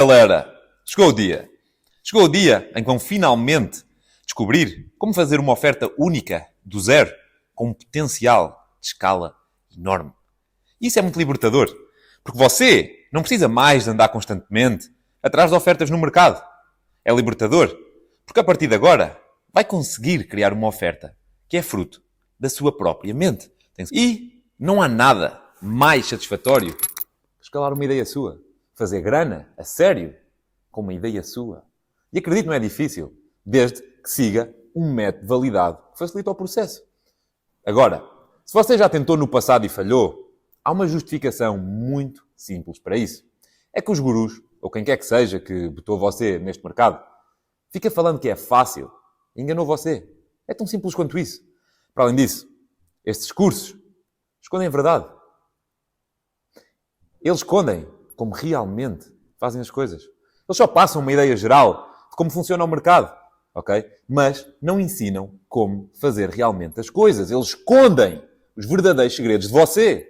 Galera, chegou o dia. Chegou o dia em que vão finalmente descobrir como fazer uma oferta única, do zero, com um potencial de escala enorme. E isso é muito libertador, porque você não precisa mais de andar constantemente atrás de ofertas no mercado. É libertador, porque a partir de agora vai conseguir criar uma oferta que é fruto da sua própria mente. E não há nada mais satisfatório que escalar uma ideia sua. Fazer grana, a sério, com uma ideia sua. E acredito, não é difícil, desde que siga um método validado que facilita o processo. Agora, se você já tentou no passado e falhou, há uma justificação muito simples para isso. É que os gurus, ou quem quer que seja que botou você neste mercado, fica falando que é fácil. Enganou você. É tão simples quanto isso. Para além disso, estes cursos escondem a verdade. Eles escondem como realmente fazem as coisas. Eles só passam uma ideia geral de como funciona o mercado, ok? Mas não ensinam como fazer realmente as coisas. Eles escondem os verdadeiros segredos de você.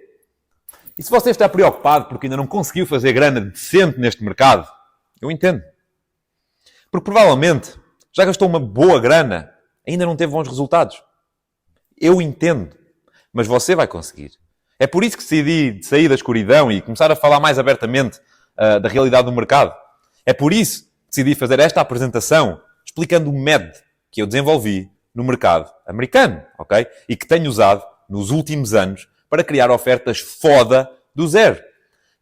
E se você está preocupado porque ainda não conseguiu fazer grana decente neste mercado, eu entendo. Porque provavelmente já gastou uma boa grana, ainda não teve bons resultados. Eu entendo. Mas você vai conseguir. É por isso que decidi sair da escuridão e começar a falar mais abertamente da realidade do mercado. É por isso que decidi fazer esta apresentação explicando o método que eu desenvolvi no mercado americano, ok? E que tenho usado nos últimos anos para criar ofertas foda do zero.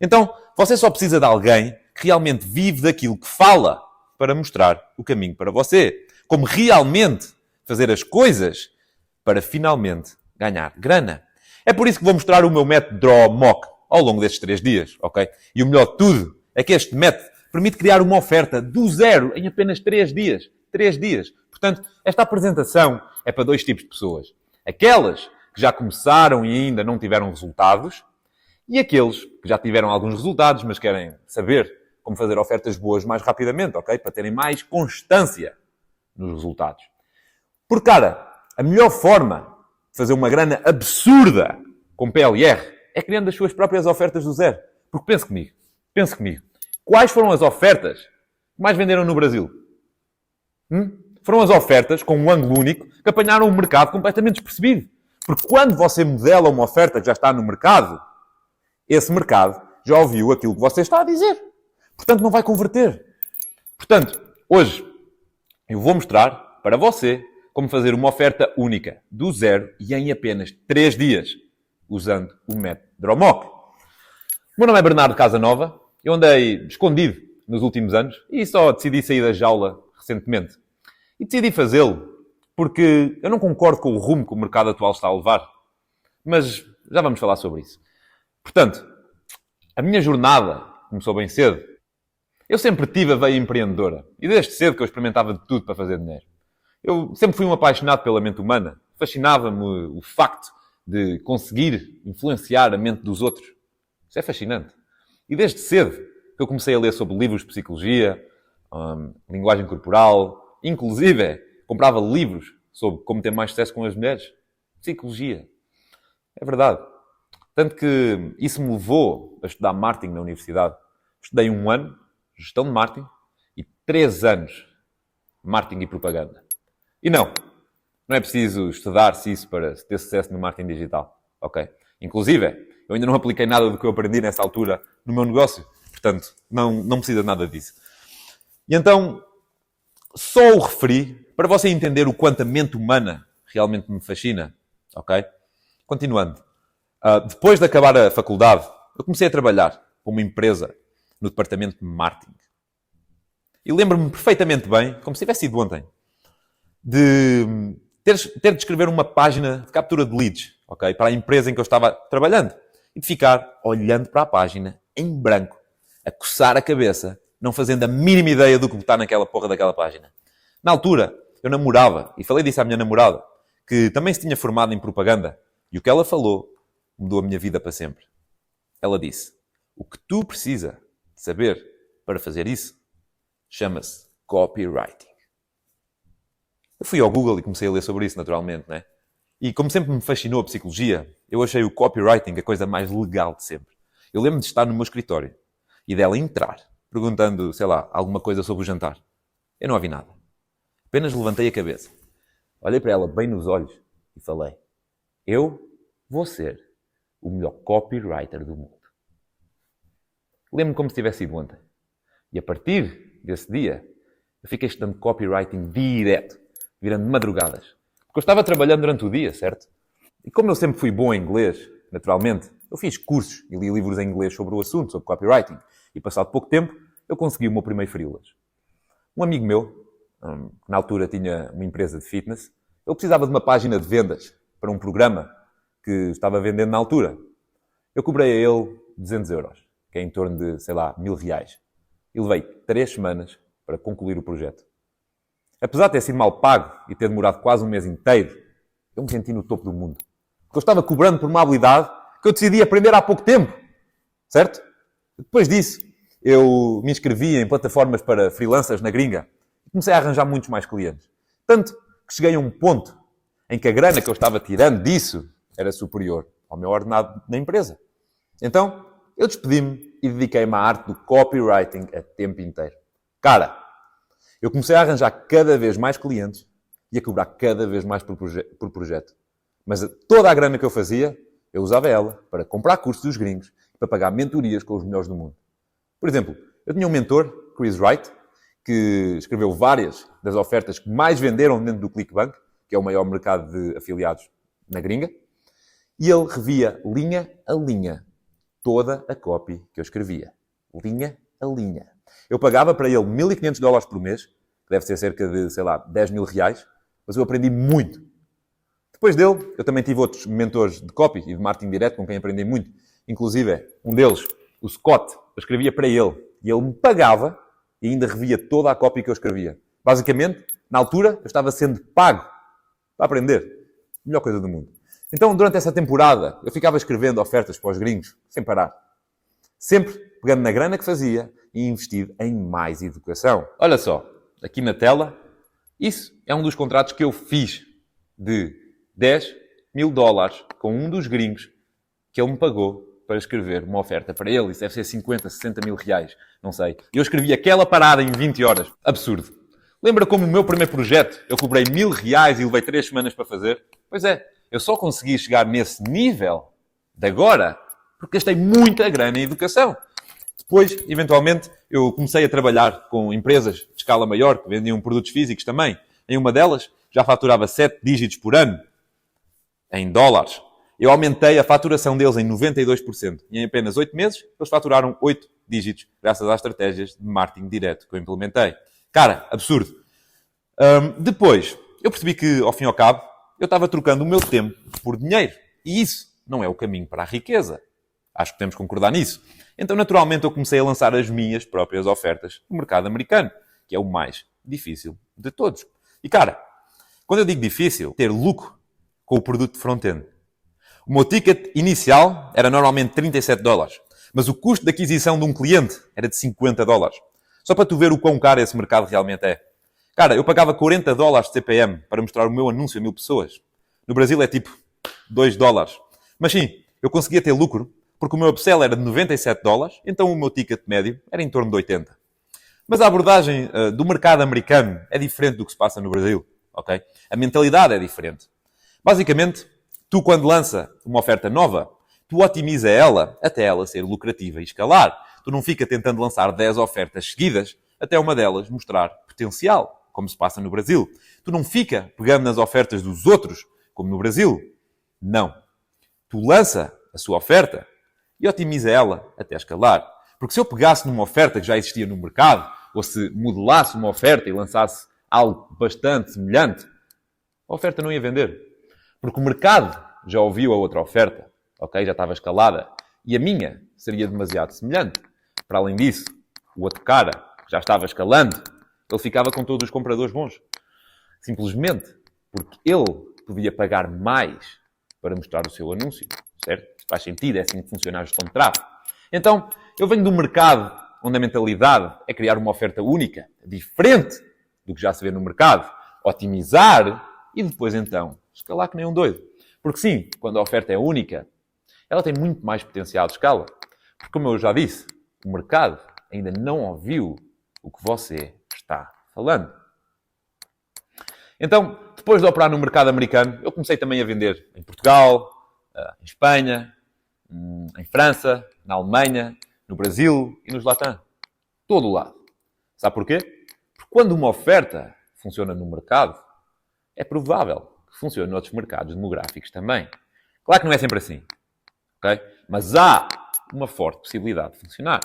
Então, você só precisa de alguém que realmente vive daquilo que fala para mostrar o caminho para você. Como realmente fazer as coisas para finalmente ganhar grana. É por isso que vou mostrar o meu método Draw Mock ao longo destes 3 dias, ok? E o melhor de tudo é que este método permite criar uma oferta do zero em apenas 3 dias. 3 dias. Portanto, esta apresentação é para 2 tipos de pessoas. Aquelas que já começaram e ainda não tiveram resultados e aqueles que já tiveram alguns resultados, mas querem saber como fazer ofertas boas mais rapidamente, ok? Para terem mais constância nos resultados. Porque, cara, a melhor forma de fazer uma grana absurda com PLR é criando as suas próprias ofertas do zero. Porque pense comigo. Quais foram as ofertas que mais venderam no Brasil? Foram as ofertas com um ângulo único que apanharam o mercado completamente despercebido. Porque quando você modela uma oferta que já está no mercado, esse mercado já ouviu aquilo que você está a dizer. Portanto, não vai converter. Portanto, hoje eu vou mostrar para você como fazer uma oferta única, do zero e em apenas 3 dias, usando o método Drawmock. O meu nome é Bernardo Casanova. Eu andei escondido nos últimos anos e só decidi sair da jaula recentemente. E decidi fazê-lo porque eu não concordo com o rumo que o mercado atual está a levar. Mas já vamos falar sobre isso. Portanto, a minha jornada começou bem cedo. Eu sempre tive a veia empreendedora. E desde cedo que eu experimentava de tudo para fazer dinheiro. Eu sempre fui um apaixonado pela mente humana. Fascinava-me o facto de conseguir influenciar a mente dos outros. Isso é fascinante. E desde cedo que eu comecei a ler sobre livros de psicologia, linguagem corporal, inclusive comprava livros sobre como ter mais sucesso com as mulheres. Psicologia. É verdade. Tanto que isso me levou a estudar marketing na universidade. Estudei 1 ano, gestão de marketing, e 3 anos, marketing e propaganda. E não é preciso estudar-se isso para ter sucesso no marketing digital. Ok? Inclusive, eu ainda não apliquei nada do que eu aprendi nessa altura no meu negócio. Portanto, não precisa de nada disso. E então, só o referi para você entender o quanto a mente humana realmente me fascina. Ok? Continuando. Depois de acabar a faculdade, eu comecei a trabalhar para uma empresa no departamento de marketing. E lembro-me perfeitamente bem, como se tivesse sido ontem, de ter de escrever uma página de captura de leads, ok? Para a empresa em que eu estava trabalhando. E de ficar olhando para a página, em branco, a coçar a cabeça, não fazendo a mínima ideia do que está naquela porra daquela página. Na altura, eu namorava, e falei disso à minha namorada, que também se tinha formado em propaganda, e o que ela falou mudou a minha vida para sempre. Ela disse, o que tu precisa de saber para fazer isso chama-se copywriting. Eu fui ao Google e comecei a ler sobre isso, naturalmente, né? E como sempre me fascinou a psicologia, eu achei o copywriting a coisa mais legal de sempre. Eu lembro de estar no meu escritório e dela entrar perguntando, sei lá, alguma coisa sobre o jantar. Eu não ouvi nada. Apenas levantei a cabeça. Olhei para ela bem nos olhos e falei: eu vou ser o melhor copywriter do mundo. Lembro-me como se tivesse sido ontem. E a partir desse dia, eu fiquei estudando copywriting direto, virando madrugadas. Porque eu estava trabalhando durante o dia, certo? E como eu sempre fui bom em inglês, naturalmente, eu fiz cursos e li livros em inglês sobre o assunto, sobre copywriting. E passado pouco tempo, eu consegui o meu primeiro freelance. Um amigo meu, que na altura tinha uma empresa de fitness, ele precisava de uma página de vendas para um programa que estava vendendo na altura. Eu cobrei a ele 200 euros, que é em torno de, sei lá, 1000 reais. E levei 3 semanas para concluir o projeto. Apesar de ter sido mal pago e ter demorado quase um mês inteiro, eu me senti no topo do mundo. Porque eu estava cobrando por uma habilidade que eu decidi aprender há pouco tempo. Certo? Depois disso, eu me inscrevi em plataformas para freelancers na gringa e comecei a arranjar muitos mais clientes. Tanto que cheguei a um ponto em que a grana que eu estava tirando disso era superior ao meu ordenado na empresa. Então, eu despedi-me e dediquei-me à arte do copywriting a tempo inteiro. Cara, eu comecei a arranjar cada vez mais clientes e a cobrar cada vez mais por projeto. Mas toda a grana que eu fazia, eu usava ela para comprar cursos dos gringos e para pagar mentorias com os melhores do mundo. Por exemplo, eu tinha um mentor, Chris Wright, que escreveu várias das ofertas que mais venderam dentro do ClickBank, que é o maior mercado de afiliados na gringa, e ele revia linha a linha toda a copy que eu escrevia. Linha a linha. Eu pagava para ele $1.500 por mês, que deve ser cerca de, sei lá, 10 mil reais, mas eu aprendi muito. Depois dele, eu também tive outros mentores de copy e de marketing direto com quem aprendi muito. Inclusive, um deles, o Scott, eu escrevia para ele e ele me pagava e ainda revia toda a copy que eu escrevia. Basicamente, na altura, eu estava sendo pago para aprender. Melhor coisa do mundo. Então, durante essa temporada, eu ficava escrevendo ofertas para os gringos, sem parar. Sempre pegando na grana que fazia e investindo em mais educação. Olha só, aqui na tela, isso é um dos contratos que eu fiz de $10.000 com um dos gringos que ele me pagou para escrever uma oferta para ele. Isso deve ser 50, 60 mil reais, não sei. E eu escrevi aquela parada em 20 horas. Absurdo. Lembra como o meu primeiro projeto, eu cobrei 1000 reais e levei 3 semanas para fazer? Pois é, eu só consegui chegar nesse nível de agora porque gastei muita grana em educação. Depois, eventualmente, eu comecei a trabalhar com empresas de escala maior que vendiam produtos físicos também. Em uma delas, já faturava 7 dígitos por ano, em dólares. Eu aumentei a faturação deles em 92%. E em apenas 8 meses, eles faturaram 8 dígitos, graças às estratégias de marketing direto que eu implementei. Cara, absurdo. Depois, eu percebi que, ao fim e ao cabo, eu estava trocando o meu tempo por dinheiro. E isso não é o caminho para a riqueza. Acho que temos que concordar nisso. Então, naturalmente, eu comecei a lançar as minhas próprias ofertas no mercado americano, que é o mais difícil de todos. E, cara, quando eu digo difícil, ter lucro com o produto de front-end. O meu ticket inicial era normalmente $37, mas o custo de aquisição de um cliente era de $50. Só para tu ver o quão caro esse mercado realmente é. Cara, eu pagava $40 de CPM para mostrar o meu anúncio a 1000 pessoas. No Brasil é tipo $2. Mas sim, eu conseguia ter lucro porque o meu upsell era de $97, então o meu ticket médio era em torno de 80. Mas a abordagem do mercado americano é diferente do que se passa no Brasil, ok? A mentalidade é diferente. Basicamente, tu quando lança uma oferta nova, tu otimiza ela até ela ser lucrativa e escalar. Tu não fica tentando lançar 10 ofertas seguidas até uma delas mostrar potencial, como se passa no Brasil. Tu não fica pegando nas ofertas dos outros, como no Brasil. Não. Tu lança a sua oferta e otimiza ela até escalar. Porque se eu pegasse numa oferta que já existia no mercado, ou se modelasse uma oferta e lançasse algo bastante semelhante, a oferta não ia vender. Porque o mercado já ouviu a outra oferta, ok? Já estava escalada. E a minha seria demasiado semelhante. Para além disso, o outro cara, que já estava escalando, ele ficava com todos os compradores bons. Simplesmente porque ele podia pagar mais para mostrar o seu anúncio. Certo? Faz sentido, é assim que funciona a gestão de tráfego. Então, eu venho de um mercado onde a mentalidade é criar uma oferta única, diferente do que já se vê no mercado, otimizar e depois, então, escalar que nem um doido. Porque sim, quando a oferta é única, ela tem muito mais potencial de escala. Porque, como eu já disse, o mercado ainda não ouviu o que você está falando. Então, depois de operar no mercado americano, eu comecei também a vender em Portugal, em Espanha, em França, na Alemanha, no Brasil e nos Latam. Todo o lado. Sabe porquê? Porque quando uma oferta funciona no mercado, é provável que funcione noutros mercados demográficos também. Claro que não é sempre assim. Okay? Mas há uma forte possibilidade de funcionar.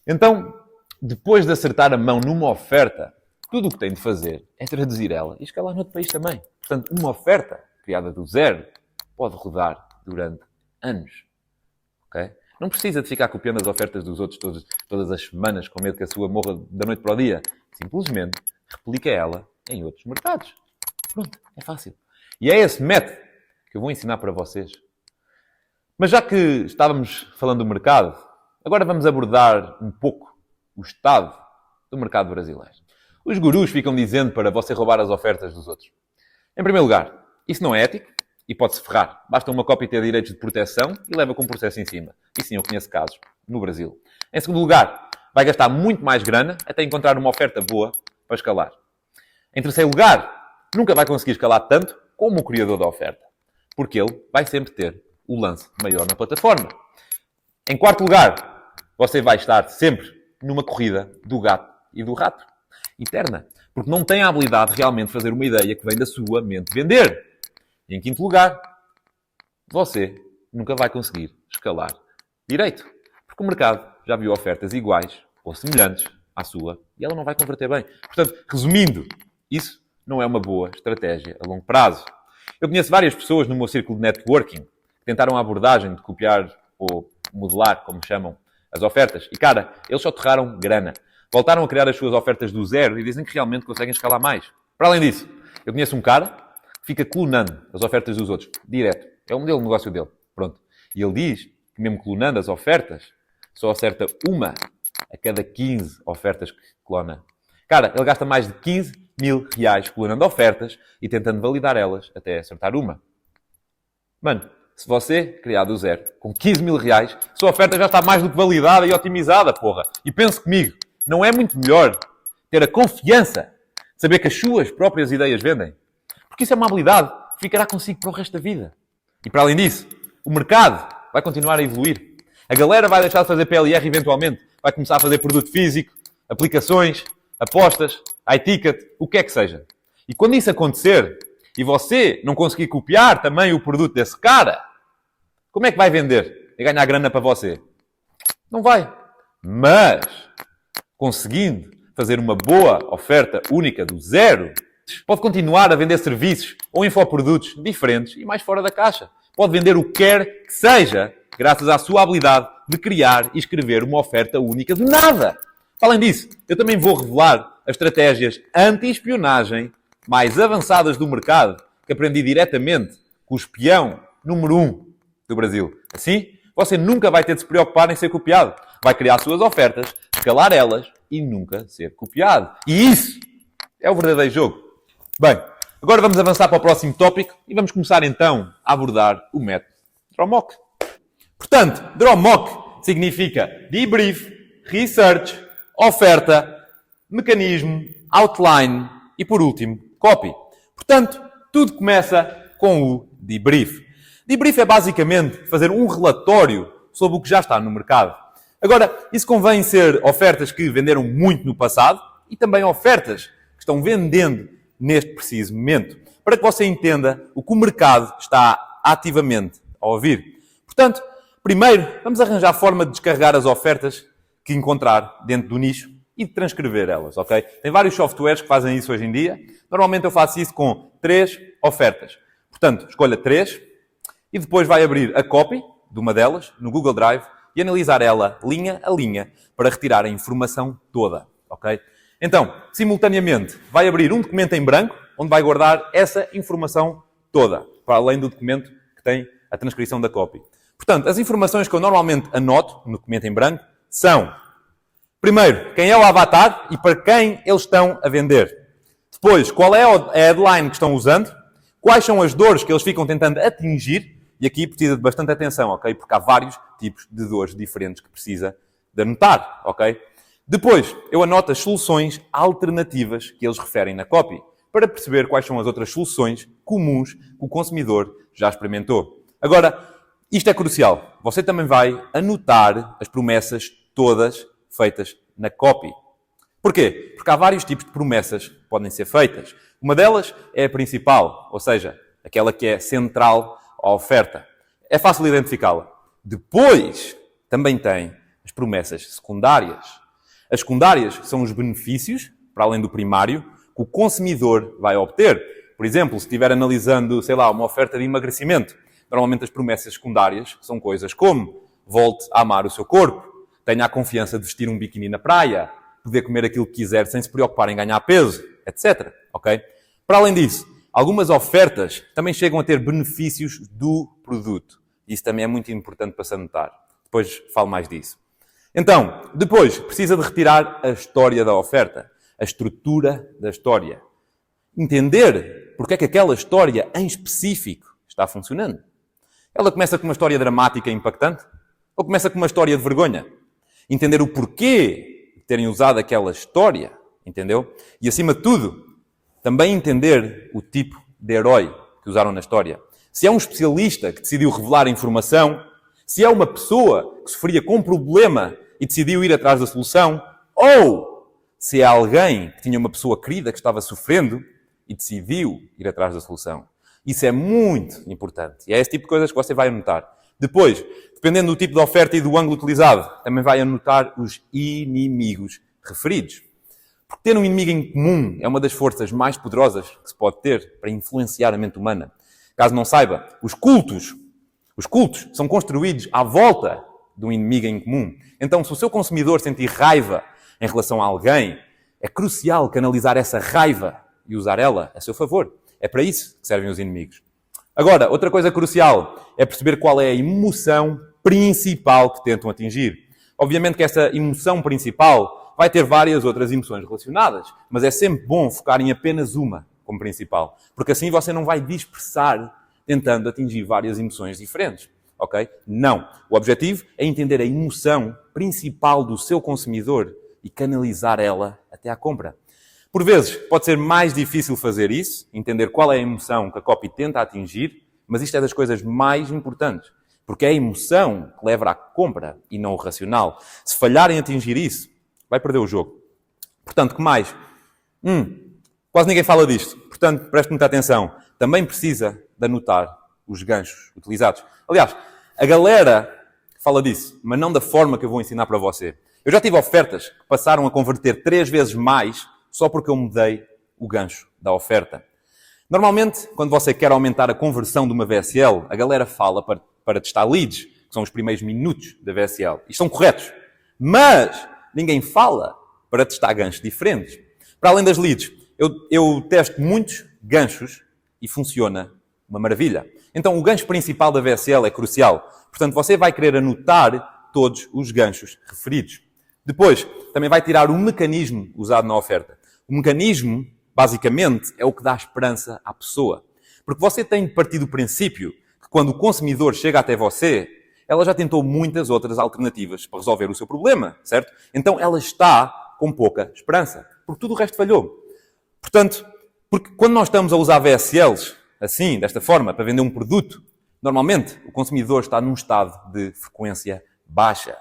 Então, depois de acertar a mão numa oferta, tudo o que tem de fazer é traduzir ela e escalar no outro país também. Portanto, uma oferta criada do zero pode rodar durante anos. Okay? Não precisa de ficar copiando as ofertas dos outros todas as semanas com medo que a sua morra da noite para o dia. Simplesmente replica ela em outros mercados. Pronto, é fácil. E é esse método que eu vou ensinar para vocês. Mas já que estávamos falando do mercado, agora vamos abordar um pouco o estado do mercado brasileiro. Os gurus ficam dizendo para você roubar as ofertas dos outros. Em primeiro lugar, isso não é ético e pode-se ferrar. Basta uma cópia ter direitos de proteção e leva com um processo em cima. E sim, eu conheço casos no Brasil. Em segundo lugar, vai gastar muito mais grana até encontrar uma oferta boa para escalar. Em terceiro lugar, nunca vai conseguir escalar tanto como o criador da oferta. Porque ele vai sempre ter o lance maior na plataforma. Em quarto lugar, você vai estar sempre numa corrida do gato e do rato. Eterna. Porque não tem a habilidade de realmente fazer uma ideia que vem da sua mente vender. E em quinto lugar, você nunca vai conseguir escalar direito. Porque o mercado já viu ofertas iguais ou semelhantes à sua e ela não vai converter bem. Portanto, resumindo, isso não é uma boa estratégia a longo prazo. Eu conheço várias pessoas no meu círculo de networking que tentaram a abordagem de copiar ou modelar, como chamam, as ofertas. E, cara, eles só torraram grana. Voltaram a criar as suas ofertas do zero e dizem que realmente conseguem escalar mais. Para além disso, eu conheço um cara que fica clonando as ofertas dos outros. Direto. É o modelo de negócio dele. Pronto. E ele diz que mesmo clonando as ofertas, só acerta uma a cada 15 ofertas que clona. Cara, ele gasta mais de 15 mil reais clonando ofertas e tentando validar elas até acertar uma. Mano, se você criar do zero com 15 mil reais, a sua oferta já está mais do que validada e otimizada, porra. E pense comigo, não é muito melhor ter a confiança de saber que as suas próprias ideias vendem? Porque isso é uma habilidade que ficará consigo para o resto da vida. E para além disso, o mercado vai continuar a evoluir. A galera vai deixar de fazer PLR eventualmente. Vai começar a fazer produto físico, aplicações, apostas, iTicket, o que é que seja. E quando isso acontecer e você não conseguir copiar também o produto desse cara, como é que vai vender e ganhar grana para você? Não vai. Mas, conseguindo fazer uma boa oferta única do zero, pode continuar a vender serviços ou infoprodutos diferentes e mais fora da caixa. Pode vender o que quer que seja, graças à sua habilidade de criar e escrever uma oferta única do nada. Além disso, eu também vou revelar as estratégias anti-espionagem mais avançadas do mercado que aprendi diretamente com o espião número 1 do Brasil. Assim, você nunca vai ter de se preocupar em ser copiado. Vai criar suas ofertas, escalar elas e nunca ser copiado. E isso é o verdadeiro jogo. Bem, agora vamos avançar para o próximo tópico e vamos começar então a abordar o método DROMOC. Portanto, DROMOC significa Debrief, Research, Oferta, Mecanismo, Outline e, por último, Copy. Portanto, tudo começa com o Debrief. Debrief é basicamente fazer um relatório sobre o que já está no mercado. Agora, isso convém ser ofertas que venderam muito no passado e também ofertas que estão vendendo neste preciso momento, para que você entenda o que o mercado está ativamente a ouvir. Portanto, primeiro, vamos arranjar a forma de descarregar as ofertas que encontrar dentro do nicho e de transcrever elas, ok? Tem vários softwares que fazem isso hoje em dia. Normalmente eu faço isso com 3 ofertas. Portanto, escolha 3 e depois vai abrir a copy de uma delas no Google Drive e analisar ela linha a linha para retirar a informação toda, ok? Então, simultaneamente, vai abrir um documento em branco onde vai guardar essa informação toda, para além do documento que tem a transcrição da copy. Portanto, as informações que eu normalmente anoto no documento em branco são, primeiro, quem é o avatar e para quem eles estão a vender. Depois, qual é a headline que estão usando, quais são as dores que eles ficam tentando atingir, e aqui precisa de bastante atenção, ok? Porque há vários tipos de dores diferentes que precisa de anotar, ok? Depois, eu anoto as soluções alternativas que eles referem na copy, para perceber quais são as outras soluções comuns que o consumidor já experimentou. Agora, isto é crucial. Você também vai anotar as promessas todas feitas na copy. Porquê? Porque há vários tipos de promessas que podem ser feitas. Uma delas é a principal, ou seja, aquela que é central à oferta. É fácil identificá-la. Depois, também tem as promessas secundárias. As secundárias são os benefícios, para além do primário, que o consumidor vai obter. Por exemplo, se estiver analisando, sei lá, uma oferta de emagrecimento, normalmente as promessas secundárias são coisas como volte a amar o seu corpo, tenha a confiança de vestir um biquíni na praia, poder comer aquilo que quiser sem se preocupar em ganhar peso, etc. Ok? Para além disso, algumas ofertas também chegam a ter benefícios do produto. Isso também é muito importante para se anotar. Depois falo mais disso. Então, depois, precisa de retirar a história da oferta, a estrutura da história. Entender porque é que aquela história em específico está funcionando. Ela começa com uma história dramática e impactante? Ou começa com uma história de vergonha? Entender o porquê de terem usado aquela história, entendeu? E, acima de tudo, também entender o tipo de herói que usaram na história. Se é um especialista que decidiu revelar a informação, se é uma pessoa que sofria com um problema e decidiu ir atrás da solução, ou se é alguém que tinha uma pessoa querida que estava sofrendo e decidiu ir atrás da solução. Isso é muito importante. E é esse tipo de coisas que você vai anotar. Depois, dependendo do tipo de oferta e do ângulo utilizado, também vai anotar os inimigos referidos. Porque ter um inimigo em comum é uma das forças mais poderosas que se pode ter para influenciar a mente humana. Caso não saiba, os cultos são construídos à volta de um inimigo em comum. Então, se o seu consumidor sentir raiva em relação a alguém, é crucial canalizar essa raiva e usar ela a seu favor. É para isso que servem os inimigos. Agora, outra coisa crucial é perceber qual é a emoção principal que tentam atingir. Obviamente que essa emoção principal vai ter várias outras emoções relacionadas, mas é sempre bom focar em apenas uma como principal, porque assim você não vai dispersar tentando atingir várias emoções diferentes. Ok? Não. O objetivo é entender a emoção principal do seu consumidor e canalizar ela até à compra. Por vezes, pode ser mais difícil fazer isso, entender qual é a emoção que a copy tenta atingir, mas isto é das coisas mais importantes, porque é a emoção que leva à compra e não o racional. Se falhar em atingir isso, vai perder o jogo. Portanto, que mais? Quase ninguém fala disto. Portanto, preste muita atenção. Também precisa de anotar os ganchos utilizados. Aliás, a galera fala disso, mas não da forma que eu vou ensinar para você. Eu já tive ofertas que passaram a converter 3 vezes mais só porque eu mudei o gancho da oferta. Normalmente, quando você quer aumentar a conversão de uma VSL, a galera fala para testar leads, que são os primeiros minutos da VSL. E estão corretos. Mas ninguém fala para testar ganchos diferentes. Para além das leads, eu testo muitos ganchos e funciona uma maravilha. Então, o gancho principal da VSL é crucial. Portanto, você vai querer anotar todos os ganchos referidos. Depois, também vai tirar o mecanismo usado na oferta. O mecanismo, basicamente, é o que dá esperança à pessoa. Porque você tem de partir do princípio que quando o consumidor chega até você, ela já tentou muitas outras alternativas para resolver o seu problema, certo? Então, ela está com pouca esperança, porque tudo o resto falhou. Portanto, porque quando nós estamos a usar VSLs, assim, desta forma, para vender um produto, normalmente o consumidor está num estado de frequência baixa.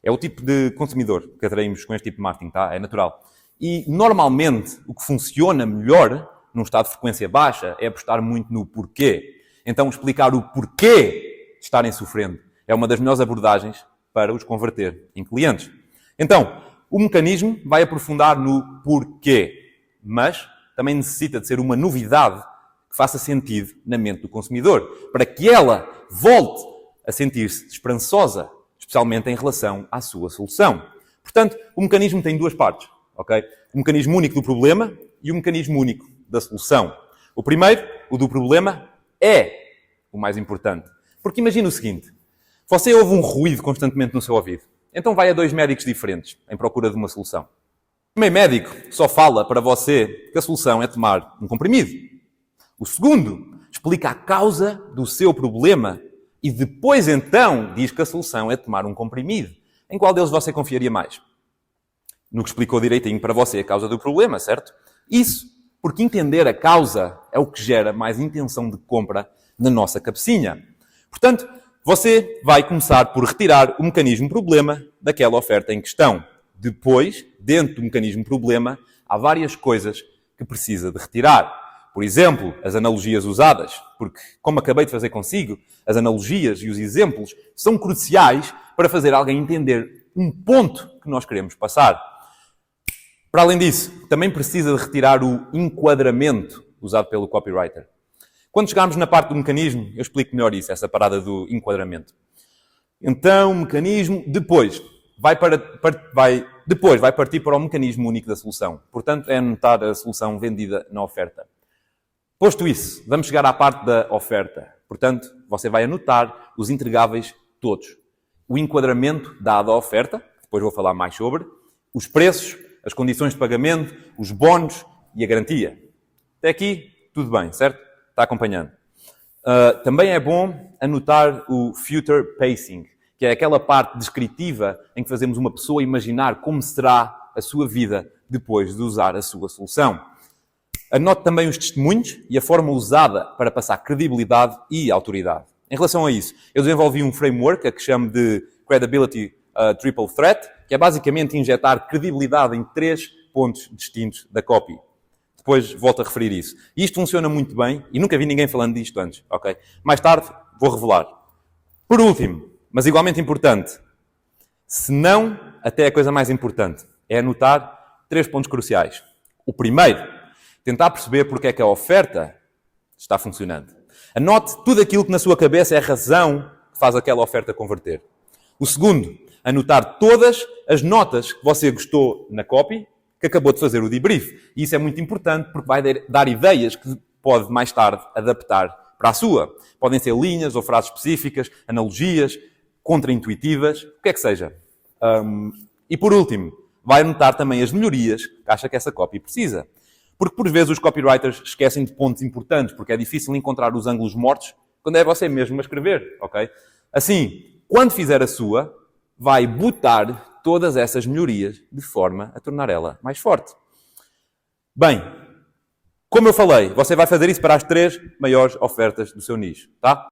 É o tipo de consumidor que atraímos com este tipo de marketing, tá? É natural. E, normalmente, o que funciona melhor num estado de frequência baixa é apostar muito no porquê. Então, explicar o porquê de estarem sofrendo é uma das melhores abordagens para os converter em clientes. Então, o mecanismo vai aprofundar no porquê, mas também necessita de ser uma novidade que faça sentido na mente do consumidor, para que ela volte a sentir-se esperançosa, especialmente em relação à sua solução. Portanto, o mecanismo tem 2 partes, ok? O mecanismo único do problema e o mecanismo único da solução. O primeiro, o do problema, é o mais importante. Porque imagina o seguinte, você ouve um ruído constantemente no seu ouvido, então vai a 2 médicos diferentes em procura de uma solução. O primeiro médico só fala para você que a solução é tomar um comprimido. O segundo explica a causa do seu problema e depois então diz que a solução é tomar um comprimido. Em qual deles você confiaria mais? No que explicou direitinho para você a causa do problema, certo? Isso porque entender a causa é o que gera mais intenção de compra na nossa cabecinha. Portanto, você vai começar por retirar o mecanismo problema daquela oferta em questão. Depois, dentro do mecanismo problema, há várias coisas que precisa de retirar. Por exemplo, as analogias usadas, porque, como acabei de fazer consigo, as analogias e os exemplos são cruciais para fazer alguém entender um ponto que nós queremos passar. Para além disso, também precisa de retirar o enquadramento usado pelo copywriter. Quando chegarmos na parte do mecanismo, eu explico melhor isso, essa parada do enquadramento. Então, o mecanismo depois vai partir para o mecanismo único da solução. Portanto, é anotar a solução vendida na oferta. Posto isso, vamos chegar à parte da oferta. Portanto, você vai anotar os entregáveis todos. O enquadramento dado à oferta, depois vou falar mais sobre, os preços, as condições de pagamento, os bónus e a garantia. Até aqui, tudo bem, certo? Está acompanhando. Também é bom anotar o future pacing, que é aquela parte descritiva em que fazemos uma pessoa imaginar como será a sua vida depois de usar a sua solução. Anote também os testemunhos e a forma usada para passar credibilidade e autoridade. Em relação a isso, eu desenvolvi um framework que chamo de Credibility Triple Threat, que é basicamente injetar credibilidade em 3 pontos distintos da copy. Depois volto a referir isso. E isto funciona muito bem, e nunca vi ninguém falando disto antes, ok? Mais tarde vou revelar. Por último, mas igualmente importante, se não, até a coisa mais importante, é anotar 3 pontos cruciais. O primeiro, tentar perceber porque é que a oferta está funcionando. Anote tudo aquilo que na sua cabeça é a razão que faz aquela oferta converter. O segundo, anotar todas as notas que você gostou na copy, que acabou de fazer o debrief. E isso é muito importante porque vai dar ideias que pode mais tarde adaptar para a sua. Podem ser linhas ou frases específicas, analogias, contraintuitivas, o que é que seja. E por último, vai anotar também as melhorias que acha que essa copy precisa. Porque por vezes os copywriters esquecem de pontos importantes, porque é difícil encontrar os ângulos mortos quando é você mesmo a escrever, ok? Assim, quando fizer a sua, vai botar todas essas melhorias de forma a tornar ela mais forte. Bem, como eu falei, você vai fazer isso para as 3 maiores ofertas do seu nicho, tá?